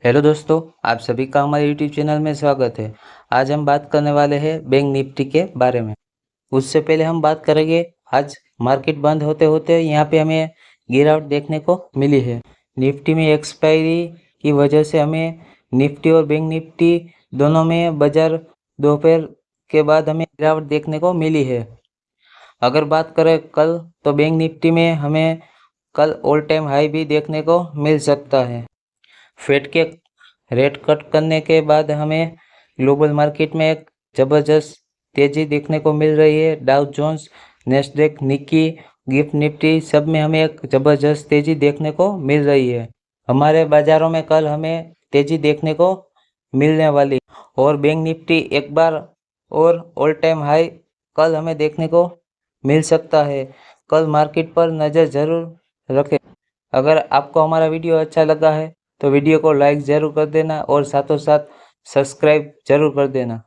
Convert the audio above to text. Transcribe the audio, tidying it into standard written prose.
Hello दोस्तों, आप सभी का हमारे यूट्यूब चैनल में स्वागत है। आज हम बात करने वाले हैं बैंक निफ्टी के बारे में। उससे पहले हम बात करेंगे, आज मार्केट बंद होते होते यहाँ पे हमें गिरावट देखने को मिली है। निफ्टी में एक्सपायरी की वजह से हमें निफ्टी और बैंक निफ्टी दोनों में बाजार दोपहर के बाद हमें गिरावट देखने को मिली है। अगर बात करें कल, तो बैंक निफ्टी में हमें कल ऑल टाइम हाई भी देखने को मिल सकता है। फेड के रेट कट करने के बाद हमें ग्लोबल मार्केट में एक ज़बरदस्त तेज़ी देखने को मिल रही है। डाउ जोन्स, नेस्डैक, निकी, गिफ्ट निफ्टी सब में हमें एक ज़बरदस्त तेज़ी देखने को मिल रही है। हमारे बाज़ारों में कल हमें तेज़ी देखने को मिलने वाली और बैंक निफ्टी एक बार और ऑल टाइम हाई कल हमें देखने को मिल सकता है। कल मार्केट पर नज़र ज़रूर रखें। अगर आपको हमारा वीडियो अच्छा लगा है तो वीडियो को लाइक ज़रूर कर देना और साथों साथ सब्सक्राइब ज़रूर कर देना।